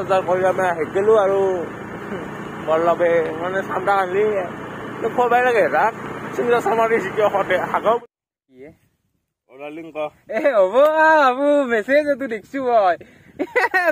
চজাৰ কৰি আমি আহি গেলো আৰু বল্লভে মানে চান্দা আনলি খোৱাই লাগে তাক চিংৰা চামাৰি যিটো সতে হাগাও ওলালিং ক হ'ব বাবু মেছেজ তো দেখছো হয়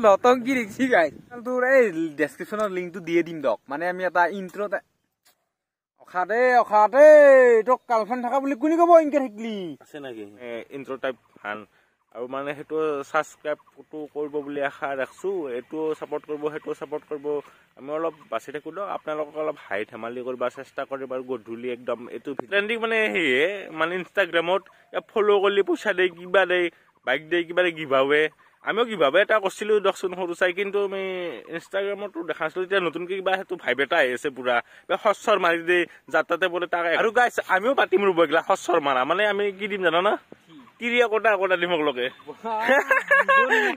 নতংকি দেখছি গাই তোৰ এই ডেছক্ৰিপশ্যনৰ লিংকটো দিয়ে দিম দক মানে আমি এটা ইন্ট্ৰ অখাদে তোক গাৰ্লফ্ৰেণ্ড থকা বুলি কোনে ক'ব ইনকে থাকিলি আছে নেকি ইন্ট্ৰ টাইপ ভাল আৰু মানে সেইটো ছাবস্ক্ৰাইবটো কৰিব বুলি আশা ৰাখছো এইটো ছাপোৰ্ট কৰিব সেইটো ছাপোৰ্ট কৰিব আমি অলপ বাচি থাকো দিয়ক আপোনালোকক অলপ হাই ধেমালি কৰিব চেষ্টা কৰিম আৰু গধূলি একদম এইটো ট্ৰেণ্ডিং মানে সেয়ে মানে ইনষ্টাগ্ৰামত ফ'ল' কৰিলে পইচা দিয়ে কিবা দিয়ে বাইক দিয়ে কিবা দিয়ে গিভাৱে আমিও গিভাৱে এটা কৰিছিলো দিয়কচোন সৰু চাই কিন্তু আমি ইনষ্টাগ্ৰামতো দেখাইছিলো এতিয়া নতুনকৈ কিবা সেইটো ভাইব এটা আহি আছে পুৰা সচ্চৰ মাৰি দিয়ে যাত তাতে বোলে তাকে আৰু গাইছ আমিও পাতিম ৰ'ব এইগিলা সচ্চৰ মাৰা মানে আমি কি দিম জানো না তিৰিয়া কটা দিমক লগে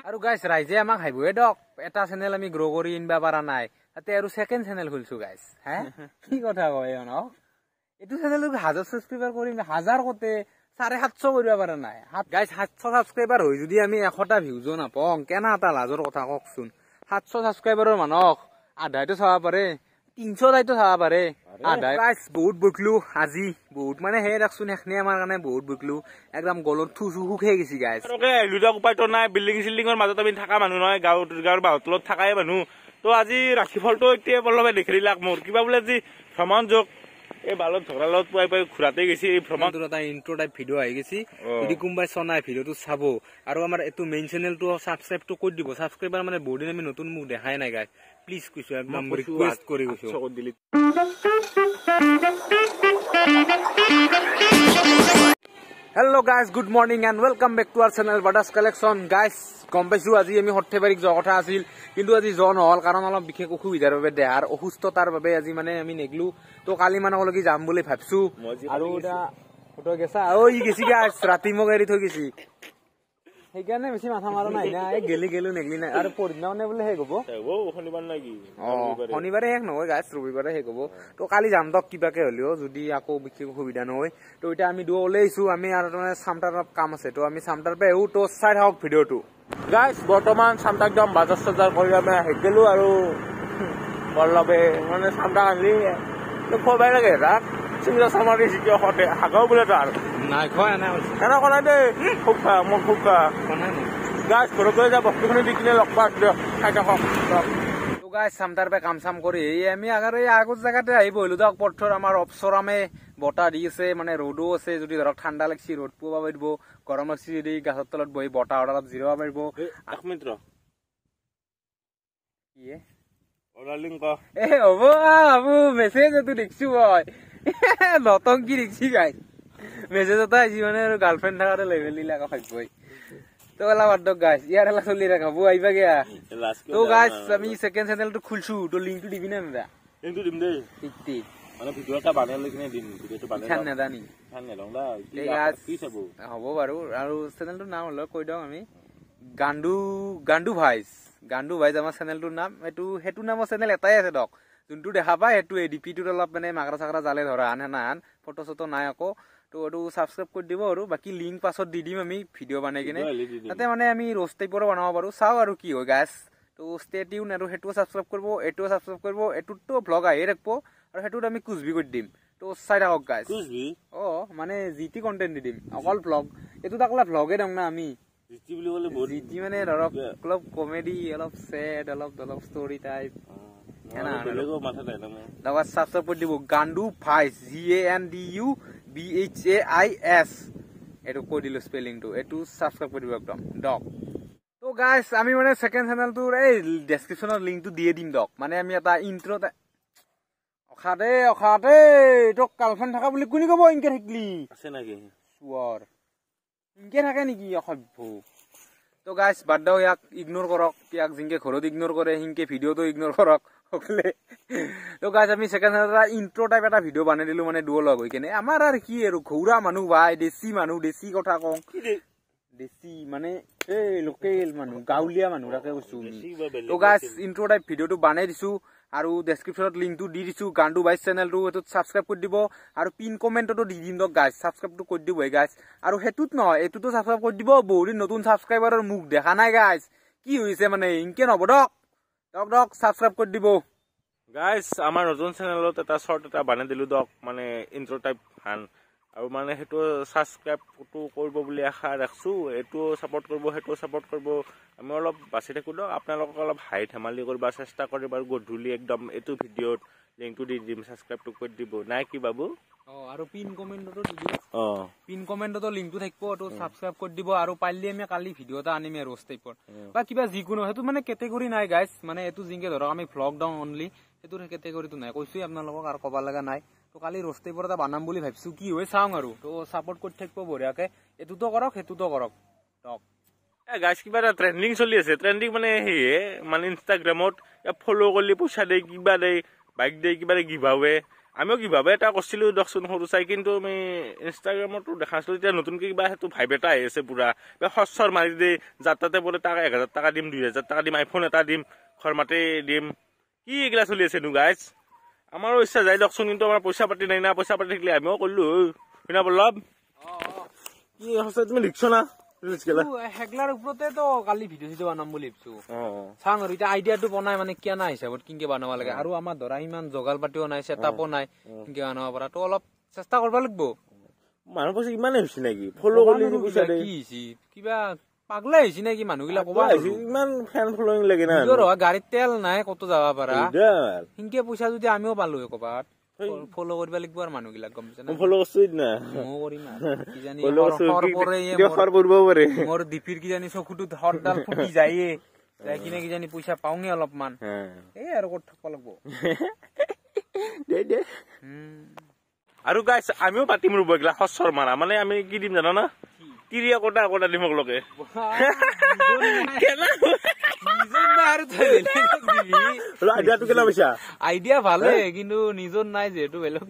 আৰু গাইছ ৰাইজে আমাক হাইবয়ে দক এটা চেনেল আমি গ্ৰ' কৰি আনিব পৰা নাই তাতে আৰু ছেকেণ্ড চেনেল খুলিছো গাইছ হে কি কথা কয় ন এইটো চেনেল হাজাৰ ছাবস্ক্ৰাইবাৰ কৰিম হাজাৰ কতে 750 কৰিব পৰা নাই গাইছ 700 ছাবস্ক্ৰাইবাৰ হৈ যদি আমি 100টা ভিউজো নাপাওঁ কেনা এটা লাজৰ কথা কওকচোন 700 ছাবস্ক্ৰাইবাৰৰ মানুহক আধাইতো চাব পাৰে 300 টাইতো চাব পাৰে আধাই গাইছ বহুত বকলো আজি বহুত মানে হে দেখচোন এখনি আমাৰ কাৰণে বহুত বকলো একদম গলত থুচু শুকাই গৈছি গাইছ লুডক উপায়তো নাই বিল্ডিং চিল্ডিঙৰ মাজত আমি থকা মানুহ নহয় গাঁৱৰ বাহুতলত থাকাই মানুহ তো আজি ৰাখিফলটো এতিয়া বল্লভে দেখি লাগ মোৰ কিবা বোলে আজি ভ্ৰমণ যোগ এই বালত ঝগড়ালত পুৱাই পুৱাই ঘূৰাতে গৈছে এই ভ্ৰমণটোৰ এটা ইন্ট্ৰ টাইপ ভিডিঅ' আহি গৈছে যদি কোনোবাই চনাই ভিডিঅ'টো চাব আৰু আমাৰ এইটো মেইন চেনেলটো ছাবস্ক্ৰাইবটো কৰি দিব ছাবস্ক্ৰাইবাৰ মানে বহুত দিন আমি নতুন মুখ দেখাই নাই গাই প্লিজ কৈছো একদম ৰিকুৱেষ্ট কৰি কৈছো hello' guys good morning and welcome back to our channel বাডাছ কালেকশ্যন গাইজ গম পাইছো আজি আমি সৰ্থেবাৰীক যোৱা কথা আছিল কিন্তু আজি যোৱা নহল কাৰণ অলপ বিশেষ অসুবিধাৰ বাবে দেহাৰ অসুস্থতাৰ বাবে আজি মানে আমি নেগলো তো কালি মানলৈকে যাম বুলি ভাবছো আৰু এটা ফটো গেছা ই গেছি গাইজ ৰাতি মোক এৰি থৈ গেছি সেইকাৰণে বেছি মাথা মাৰা নাই না এই গেলো নেগলি নাই আৰু পৰদিনাখনে বোলে শেষ হব শনিবাৰে শেষ নহয় গাইজ ৰবিবাৰে শেষ হব তো কালি যাম দক কিবাকে হলেও যদি আকৌ বিশেষ অসুবিধা নহয় তো এতিয়া আমি দুয়ো ওলাইছো আমি আৰু চামটাৰ কাম আছে তো আমি চামটাৰ পৰা আহো তো চাই থাকক ভিডিঅ'টো গাইজ বৰ্তমান চামটা একদম বাজাৰ চজাৰ কৰি আমি আহি গেলো আৰু বল্লভে মানে চামটা আনলি খোৱাই লাগে তাক চিংৰা চামাৰি যিটো সতে হাগাও বোলে তাৰ নাই খোৱা এনেকুৱা নাই দেই খুব খা মই খুব খা গাছ ঘৰত গৈ যা বস্তুখিনি দি কিনে লগ পাক দিয়ক খাই থাকক গাছ চামটাৰ পৰা কাম চাম কৰি আমি আগৰ এই আগৰ জেগাতে আহি বহিলো দিয়ক পথৰ আমাৰ অপচৰামে বতাহ দি আছে মানে ৰ'দো আছে যদি ধৰক ঠাণ্ডা লাগছি ৰ'দ পুৱাব পাৰিব গৰম লাগছি যদি গাছৰ তলত বহি বতাহ অলপ জিৰাব পাৰিব এক মিনিট হ'ব বাবু মেছেজ তো দেখছো হয় নতংকি দেখছি গাই মেছেজ এটা আহিছি মানে আৰু গাৰ্লফ্ৰেণ্ড থাকাতে লেভেল দিলে আকৌ ভাগ্যই তো এলা বাদ দক গাইছ ইয়াৰ এলা চলি ৰাখাব আহিবা গিয়া তো গাইছ আমি ছেকেণ্ড চেনেলটো খুলছো তো লিংকটো দিবি না দাদা লিংকটো দিম দেই ঠিক মানে ভিডিঅ' এটা বানাই লৈ কিনে দিম ভিডিঅ'টো বানাই খান নেদানি কি চাব হ'ব বাৰু আৰু চেনেলটোৰ নাম হল কৈ দিওঁ আমি গাণ্ডু ভাইজ আমাৰ চেনেলটোৰ নাম সেইটো নামৰ চেনেল এটাই আছে দক যোনটো দেখা পায় সেইটো ডিপিটোত অলপ মানে মাকৰা চাকৰা জালে ধৰা আন ফটো চটো নাই আকৌ তো এইটো ছাবস্ক্ৰাইব কৰি দিব আৰু বাকী লিংক পাছত দি দিম আমি ভিডিঅ' বনাই কিনে তাতে মানে আমি ৰোষ্ট টাইপৰো বনাব পাৰো চাওঁ আৰু কি হয় গাইছ তো ষ্টে টিউন আৰু সেইটোও ছাবস্ক্ৰাইব কৰিব এইটোও ছাবস্ক্ৰাইব কৰিব এইটোতো ভ্লগ আহিয়ে ৰাখিব আৰু সেইটোত আমি কুচবি কৰি দিম তো চাই থাকক গাইছ মানে জিটি কণ্টেণ্ট দি দিম অকল ভ্লগ এইটোত অকল ভ্লগে দিম না আমি জিটি মানে ধৰক অলপ কমেডি অলপ চেড অলপ ষ্টৰি টাইপ ছাবস্ক্ৰাইব কৰি দিব গাণ্ডু ভাইছ GANDUBHAIS এইটো কৈ দিলো স্পেলিংটো এইটো ছাবস্ক্ৰাইব কৰি দিব একদম দক তো গাইছ আমি মানে ছেকেণ্ড চেনেলটোৰ এই ডেছক্ৰিপশ্যনৰ লিংকটো দিয়ে দিম দক মানে আমি এটা ইন্ট্ৰ অখাদে তোক গাৰ্লফ্ৰেণ্ড থকা বুলি কোনে ক'ব ইনকে থাকিলি আছে নেকি চুৱাৰ ইনকে থাকে নেকি অসভ্য তো গাইছ বাদ দাও ইয়াক ইগনোৰ কৰক ইয়াক যিনকে ঘৰত ইগনোৰ কৰে সিনকে ভিডিঅ'টো ইগনোৰ কৰক তো গাইছ আমি ছেকেণ্ড চেনেলত ইন্ট্ৰ টাইপ এটা ভিডিঅ' বনাই দিলো মানে দুয়ো লগ হৈ কেনে আমাৰ আৰু কি আৰু ঘৰুৱা মানুহ ভাই দেশী মানুহ দেশী কথা কওঁ দেশী মানে এই লোকেল মানুহ গাঁৱলীয়া মানুহ তাকে কৈছো তো গাইছ ইন্ট্ৰ টাইপ ভিডিঅ'টো বনাই দিছো আৰু ডেছক্ৰিপশ্যনত লিংকটো দি দিছো গাণ্ডু ভাইছ চেনেলটো সেইটোত ছাবস্ক্ৰাইব কৰি দিব আৰু পিন কমেণ্টতো দি দিম দক গাইছ ছাবস্ক্ৰাইবটো কৰি দিবই গাইছ আৰু সেইটোত নহয় এইটোতো ছাবস্ক্ৰাইব কৰি দিব বহুত দিন নতুন ছাবস্ক্ৰাইবাৰৰ মুখ দেখা নাই গাইছ কি হৈছে মানে ইনকে নহ'ব দক দক সাবস্ক্রাইব কৰি দিব গাইজ আমাৰ নতুন চেনেলত এটা শৰ্ট এটা বানাই দিলো দক মানে ইন্ট্ৰ টাইপ হান আৰু মানে সেইটো সাবস্ক্ৰাইবটো কৰিব বুলি আশা ৰাখছো এটো সাপোৰ্ট কৰিব হেটো সাপোৰ্ট কৰিব আমি অলপ বাছি থাকো দক আপোনালোকক অলপ হাই ধেমালি কৰিব চেষ্টা কৰিব আৰু গধুলি একদম এটো ভিডিঅ'ত লিংকটো দি দিম সাবস্ক্ৰাইবটো কৰি দিব নাই কি বাবু আৰু পিন কমেন্টটো দি দিব পিন কমেন্টটো লিংকটো থাকিব তো সাবস্ক্ৰাইব কৰি দিব আৰু পাইলি আমি কালি ভিডিও এটা আনিম ৰোজ টাইপৰ বা কিবা যিকোনো হেতু মানে ক্যাটেগৰি নাই গাইস মানে এটো জিংকে ধৰক আমি ভ্লগ ডাউন অনলি এটোৰ ক্যাটেগৰিটো নাই কৈছো আপোনালোকক আৰু কবা লাগা নাই তো কালি ৰোজ টাইপৰ এটা বানাম বুলি ভাবিছো কি হয় চাওঁ আৰু তো সাপোৰ্ট কৰি থাকিব বঢ়িয়াকে এটোতো কৰক হেতুতো কৰক টক গাইজ কিবা এটা ট্ৰেন্ডিং চলি আছে ট্ৰেন্ডিং মানে হেয়ে মানে ইনষ্টাগ্ৰামত ফলো কৰিলে পইচা দে কিবা দে বাইক দে কিবা দে গিভাৱে আমিও কিভাৱে এটা কৰিছিলো দকচোন সৰু চাই কিন্তু আমি ইনষ্টাগ্ৰামতো দেখাইছিলো এতিয়া নতুনকে কিবা হেতু ভাইব এটা আহি আছে পুৰা খৰচৰ মাৰি দে যাতাতে বোলে টাকা 1000 টাকা দিম 2000 টাকা দিম আইফোন এটা দিম ঘৰ মাতে দিম কি এগলা চলি আছে নো গাইজ আমাৰো ইচ্ছা যায় দকচোন কিন্তু আমাৰ পইচা পাতি নাই না পইচা পাতি থাকিলে আমিও কৰিলো শুনা বলব কি হসে তুমি লিখছ না হেগলাৰ ওপৰতে তো কালি ভিডিও বানাম বুলি ভাবিছো চাং আৰু এতিয়া আইডিয়াটো বনাই মানে কিনা হিচাপত কিনকে বনাব লাগে আৰু আমাৰ ধৰা ইমান জগাল পাতিও নাই সেটআপও নাই কিনকে বনাব পাৰা তো অলপ চেষ্টা কৰিব লাগিব মানুহ পইচা ইমানে হৈছে নেকি ফলো কৰিলে পইচা দে কি হৈছে কিবা পাগলা হৈছে নেকি মানুহগিলা কবা ইমান ফ্যান ফলোইং লাগে না গাড়ীত তেল নাই কত যাব পাৰা কিনকে পইচা যদি আমিও পালো কবাত ফলো কৰিব লাগিব আৰু মানুহগিলা গম পাইছে না ফলো কৰছই না মো কৰিম কি জানি ফলো খৰ পৰব পাৰে মোৰ ডিপিৰ কি জানি চকুটো হৰডাল ফুটি যায়ে যাই কিনে কি জানি পইচা পাওঁগে অলপমান এই আৰু কত থাকব লাগব দে আৰু গাইস আমিও পাতিম ৰব গলা হসৰ মাৰা মানে আমি কি দিম জানা না কিৰিয়া কোটা কোটা দিমক লগে কেলা নিজন আৰু থৈলে আইডিয়াটো কেলা পইচা আইডিয়া ভালে কিন্তু নিজন নাই যেটো বেলো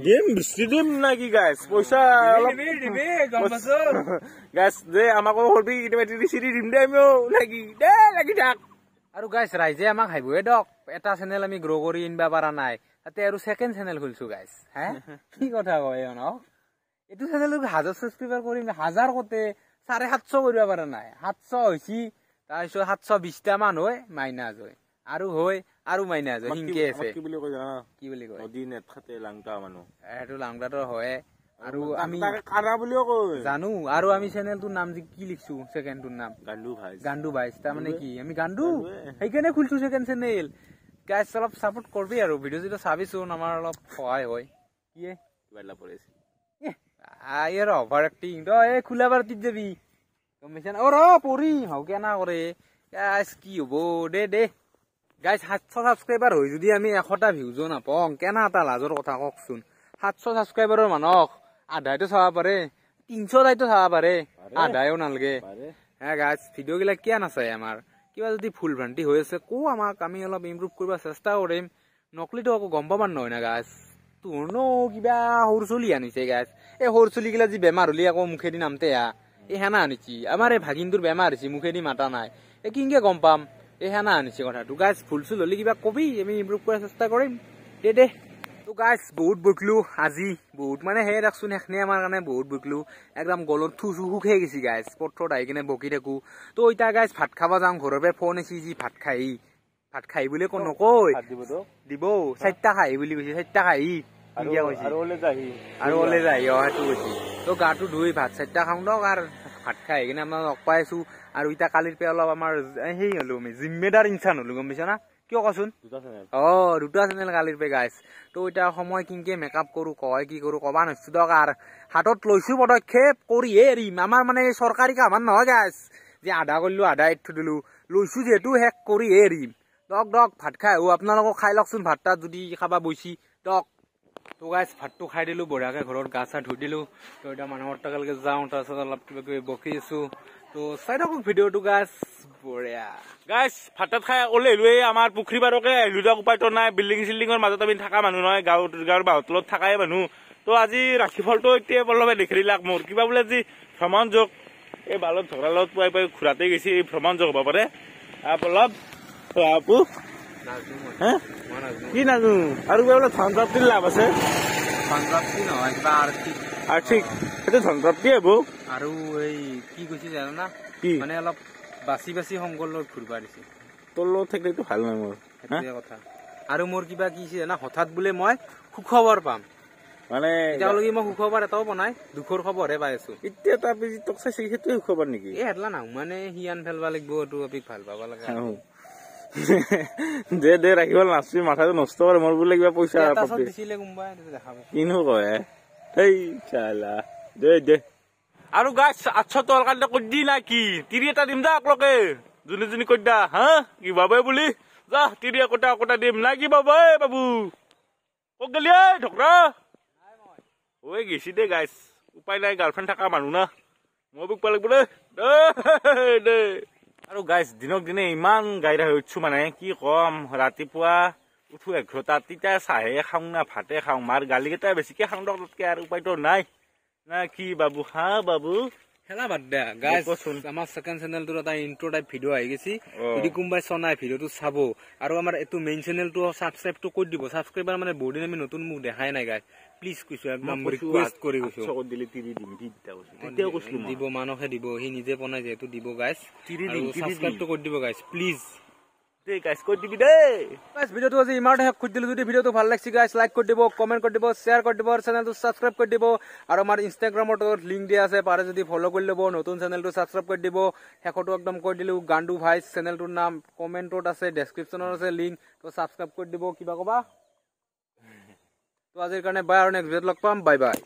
গেম বিস্তিদিম না কি গাইস পইচা অলপ দিবে গমবাসো গাইস যে আমাকো হলবি ইনভাইটি দিছিৰি দিম দে আমিও লাগি দে লাগি থাক আৰু গাইস ৰাইজে আমাক হাইবয়ে দক এটা চেনেল আমি গ্ৰো কৰি ইনবা পাৰা নাই তাতে আৰু সেকেন্ড চেনেল খুলছো গাইস হে কি কথা কয় ন এটো চেনেলক 1000 সাবস্ক্রাইবার কৰিম 1000 কতে 750 কৰিব পাৰা নাই 700 হৈছি তাৰপিছত 720টা মান হয় মাইনাস হয় আৰু হয় আৰু মাইনাস হয় হিংকে আছে কি বুলি কয় জানা কি বুলি কয় নদী নেট খাতে লাংটা মানুহ এটো লাংটাটো হয় আৰু আমি কাৰা বুলিও কয় জানো আৰু আমি চেনেলটোৰ নাম কি লিখছো সেকেন্ডটোৰ নাম গান্ডু ভাই তা মানে কি আমি গান্ডু সেইকাৰণে খুলছো সেকেন্ড চেনেল গাইস অলপ সাপোৰ্ট কৰবি আৰু ভিডিও যেটা চাবিছো আমাৰ অলপ সহায় হয় কি কিবা পড়েছে আইৰ অভাৰ এক্টিং তো এ খুলা বাৰতি যাবি কমিশন অ ৰ পৰি হাও কেনা কৰে গাইস কি হবো দে গাইস 700 সাবস্ক্ৰাইবাৰ হৈ যদি আমি 100টা ভিউজো নাপাওঁ কেনা এটা লাজৰ কথা ককচোন 700 সাবস্ক্ৰাইবাৰৰ মানুহ আধাইতো চাবা পাৰে 300 দাইতো চাবা পাৰে আধাইও নালগে হ্যাঁ গাইস ভিডিও গিলা কিয়া নাচাই আমাৰ কিবা যদি ফুল ভ্ৰান্তি হৈ আছে কো আমাক আমি অলপ ইমপ্ৰুভ কৰিব চেষ্টা কৰিম নকলিটো আকৌ গম পামান নহয় না গাইস তোৰনো কিবা সৰু চলি আনিছে গাইস এই সৰু চলি গিলা যি বেমাৰ হলি আকৌ মুখেদি নামতে এই হেনা আনিছি আমাৰ এই ভাগিনটোৰ বেমাৰ হৈছে মুখেদি মাতা নাই এই কিংকে গম পাম এই হেনা আনিছে কথাটো গাইস ফুল চুল হলি কিবা কবি আমি ইমপ্ৰুভ কৰাৰ চেষ্টা কৰিম দে তো গাইস বহুত বকলো আজি বহুত মানে হে ৰাখছোন এখনে আমাৰ কাৰণে বহুত বকলো একদম গলত থুসু শুকাই গেছি গাইস পত্ৰত আহি কিনে বকি থাকো তো ইটা গাইস ভাত খাবা যাওঁ ঘৰৰ পৰা ফোন এসি যি ভাত খাই বুলি কোন নকয় দিব 4টা খাই বুলি কৈছে 4টা খাই আৰু ওলে যাই হেতু কৈছি তো গাটো ধুই ভাত 4টা খাওঁ দক আৰু ভাত খাই কিনে আমাৰ লগ পাইছো আৰু ইটা কালিৰ পৰা অলপ আমাৰ হেই হলো আমি জিম্মেদাৰ ইনসান হলো গম পাইছ না কিয় কচোন দুটা চেনেল কালিৰ পৰা গাইস তো এটা সময় কিংকে মেকআপ কৰো কয় কি কৰো কবা নছো দক আৰু হাতত লৈছো পদক্ষেপ কৰি এৰিম আমাৰ মানে চৰকাৰী কাম নহয় গাইস যে আধা কৰিলো আধা এঠু দিলো লৈছো যেহেতু হেক কৰি এৰিম দক ভাত খাই আপোনালোকক খাই লকচোন ভাতটা যদি খাবা বইছি দক তো গাইস ভাতটো খাই দিলো বঢ়িয়াকে ঘৰত গা চা ধুই দিলো তো এটা মানুহৰ টাকালকে যাওঁ তাৰপিছত অলপ কিবা কিবি বকি আছো তো চাই থাকক ভিডিঅ'টো গাইস বঢ়িয়া গাইস ভাতত খাই ওলাইলোৱে আমাৰ পুখুৰী বাৰকে আহিলো দিয়ক উপায়তো নাই বিল্ডিং চিল্ডিঙৰ মাজত আমি থকা মানুহ নহয় গাঁৱৰ বাহুতলত থাকাই মানুহ তো আজি ৰাখিফলটো এতিয়া অলপে দেখি লাগ মোৰ কিবা বোলে যি ভ্ৰমণ যোগ এই বালত ঝগড়ালত পুৱাই পুৱাই ঘূৰাতে গৈছে এই ভ্ৰমণ যোগ হ'ব পাৰে অলপ আপু কি নাজো আৰু বোলে ধনপ্ৰাপ্তিৰ লাভ আছে ধনপ্ৰাপ্তি নহয় কিবা আৰ্থিক সেইটো ধনপ্ৰাপ্তি হ'ব আৰু এই কি কৈছে জানা না মানে অলপ বাছি বাছি সংকল লৈ ঘূৰবা দিছে তোৰ লগত থাকিলেতো ভাল নহয় মোৰ সেইটোৱে কথা আৰু মোৰ কিবা কি হৈছে না হঠাৎ বোলে মই সুখবৰ পাম মানে এতিয়ালৈকে মই সুখবৰ এটাও পোৱা নাই দুখৰ খবৰহে পাই আছো এতিয়া তাৰ পিছত তোক চাইছে সেইটোৱে খবৰ নেকি এই হেতলা নাও মানে সি আন ফেলবা লাগিব এইটো অপিক ভাল পাব লাগে দে ৰাখিব নাচি মাথাটো নষ্ট কৰে মোৰ বোলে কিবা পইচা দিছিলে কোনোবাই দেখাব কিনো কয় সেই চালা দে আৰু গাছ আচ্ছা তোৰ কাৰণে কৈ দি না কি তিৰি এটা দিম দা আকলকে যোনে কৈ দা হা কি বাবাই বুলি যা তিৰি একোটা দিম না কি বাবাই বাবু কক গেলি ঢকৰা ঐ গেছি দে গাইছ উপায় নাই গাৰ্লফ্ৰেণ্ড থকা মানুহ না মই বুক পালাগ বোলে দে আৰু গাইছ দিনক দিনে ইমান গাড়ী হৈ উঠছো মানে কি কম ৰাতিপুৱা উঠো 11টাত তেতিয়া চাহে খাওঁ না ভাতে খাওঁ মাৰ গালিকেইটা বেছিকে খাওঁ তাতকে আৰু উপায়তো নাই না কি বাবু হা বাবু খেলা বাদ দে গাইছ আমাৰ সেকেন্ড চেনেলটোৰ এটা ইন্ট্ৰ টাইপ ভিডিঅ' আহি গৈছি যদি কোনোবাই চনাই ভিডিঅ'টো চাব আৰু আমাৰ এইটো মেইন চেনেলটো সাবস্ক্ৰাইবটো কৰি দিব সাবস্ক্ৰাইবাৰ মানে বহুত দিন আমি নতুন মুখ দেখাই নাই গাইছ প্লিজ কৈছো একদম ৰিকুৱেষ্ট কৰি কৈছো চকত দিলে তিৰি দিম তেতিয়াও কৈছিলো দিব মানুহে দিব সি নিজে বনাই যেহেতু দিব গাইছ তিৰি দিম সাবস্ক্ৰাইবটো কৰি দিব গাইছ প্লিজ দে গাইছ কৈ দিবি দে গাইছ ভিডিঅ'টো আজি ইমানতে শেষ কৰি দিলো যদি ভিডিঅ'টো ভাল লাগিছে গাইছ লাইক কৰি দিব কমেন্ট কৰি দিব শ্বেয়াৰ কৰি দিব চেনেলটো সাবস্ক্ৰাইব কৰি দিব আৰু আমাৰ ইনষ্টাগ্ৰামত লিংক দিয়া আছে পাৰে যদি ফলো কৰি ল'ব নতুন চেনেলটো সাবস্ক্ৰাইব কৰি দিব শেষটো একদম কৰি দিলো গাণ্ডু ভাইছ চেনেলটোৰ নাম কমেন্টত আছে ডেছক্ৰিপশ্যনত আছে লিংক তো সাবস্ক্ৰাইব কৰি দিব কিবা কবা তো আজিৰ কাৰণে বাই আৰু নেক্সট ভিডিঅ'ত লগ পাম বাই বাই